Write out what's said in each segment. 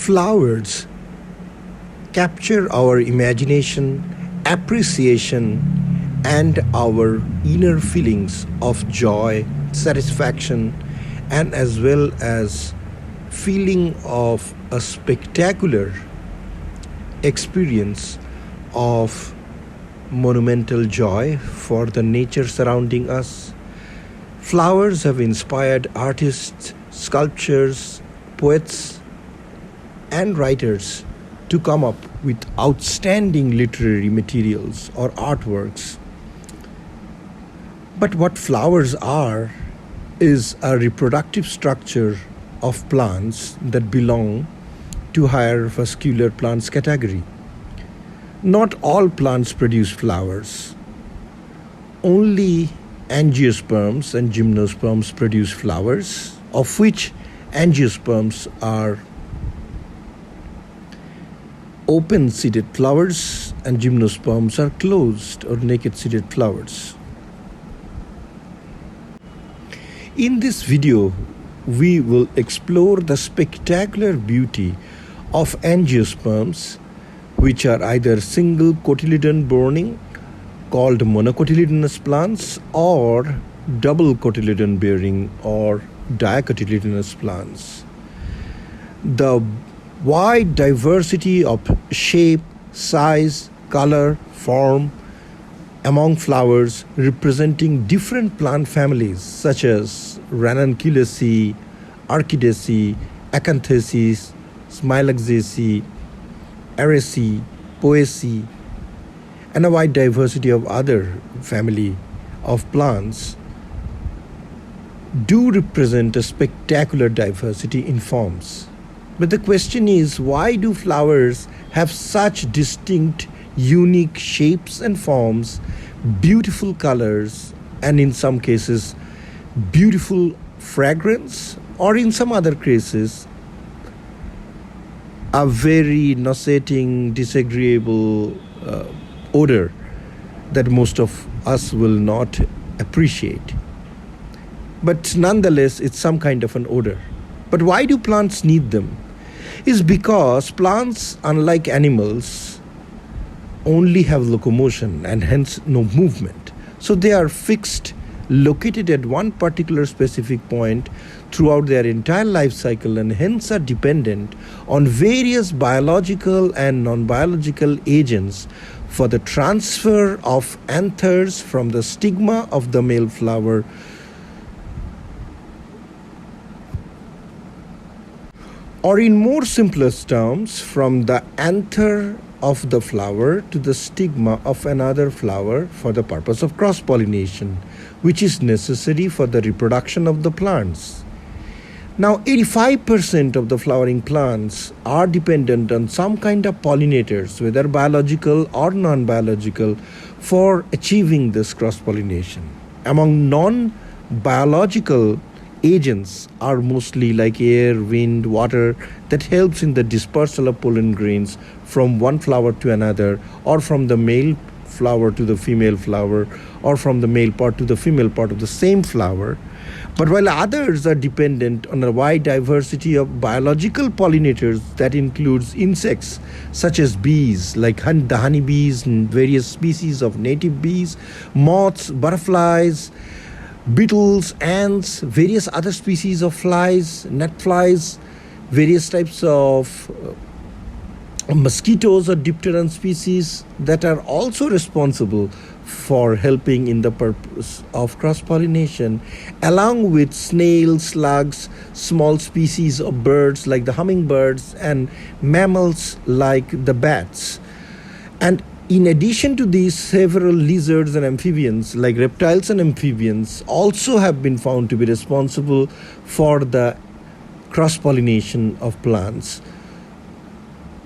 Flowers capture our imagination, appreciation, and our inner feelings of joy, satisfaction, and as well as feeling of a spectacular experience of monumental joy for the nature surrounding us. Flowers have inspired artists, sculptors, poets, and writers to come up with outstanding literary materials or artworks. But what flowers are is a reproductive structure of plants that belong to higher vascular plants category. Not all plants produce flowers. Only angiosperms and gymnosperms produce flowers, of which angiosperms are open-seeded flowers and gymnosperms are closed or naked-seeded flowers. In this video, we will explore the spectacular beauty of angiosperms, which are either single cotyledon bearing called monocotyledonous plants or double cotyledon bearing or dicotyledonous plants. The wide diversity of shape, size, color, form among flowers representing different plant families such as Ranunculaceae, Orchidaceae, Acanthaceae, Smilaxaceae, Araceae, Poaceae, and a wide diversity of other family of plants do represent a spectacular diversity in forms. But the question is, why do flowers have such distinct, unique shapes and forms, beautiful colors, and in some cases, beautiful fragrance, or in some other cases, a very nauseating, disagreeable odor that most of us will not appreciate. But nonetheless, it's some kind of an odor. But why do plants need them? Is because plants, unlike animals, only have locomotion and hence no movement. So they are fixed, located at one particular specific point throughout their entire life cycle, and hence are dependent on various biological and non-biological agents for the transfer of anthers from the stigma of the male flower or, in more simplest terms, from the anther of the flower to the stigma of another flower for the purpose of cross-pollination, which is necessary for the reproduction of the plants. Now, 85% of the flowering plants are dependent on some kind of pollinators, whether biological or non-biological, for achieving this cross-pollination. Among non-biological agents are mostly like air, wind, water that helps in the dispersal of pollen grains from one flower to another, or from the male flower to the female flower, or from the male part to the female part of the same flower. But while others are dependent on a wide diversity of biological pollinators that includes insects such as bees, like the honeybees and various species of native bees, moths, butterflies, beetles, ants, various other species of flies, gnat flies, various types of mosquitoes or dipteran species that are also responsible for helping in the purpose of cross-pollination, along with snails, slugs, small species of birds like the hummingbirds, and mammals like the bats. And in addition to these, several lizards and amphibians, like reptiles and amphibians, also have been found to be responsible for the cross-pollination of plants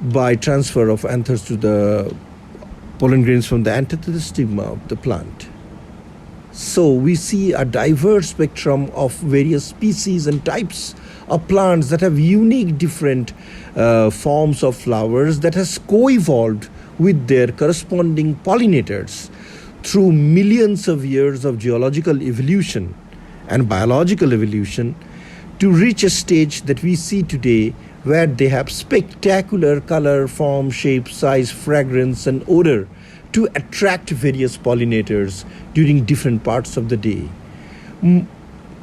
by transfer of anthers to the pollen grains from the anther to the stigma of the plant. So we see a diverse spectrum of various species and types of plants that have unique different forms of flowers that has co-evolved with their corresponding pollinators through millions of years of geological evolution and biological evolution to reach a stage that we see today, where they have spectacular color, form, shape, size, fragrance, and odor to attract various pollinators during different parts of the day.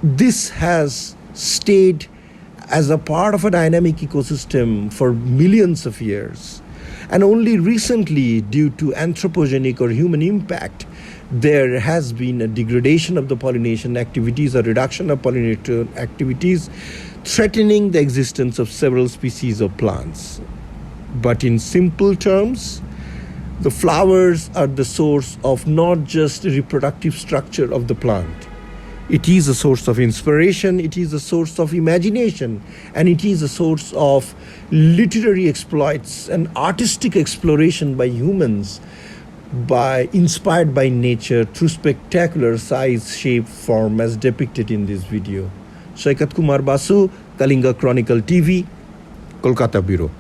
This has stayed as a part of a dynamic ecosystem for millions of years. And only recently, due to anthropogenic or human impact, there has been a degradation of the pollination activities, a reduction of pollinator activities, threatening the existence of several species of plants. But in simple terms, the flowers are the source of not just reproductive structure of the plant. It is a source of inspiration, it is a source of imagination, and it is a source of literary exploits and artistic exploration by humans, inspired by nature through spectacular size, shape, form as depicted in this video. Shaikat Kumar Basu, Kalinga Chronicle TV, Kolkata Bureau.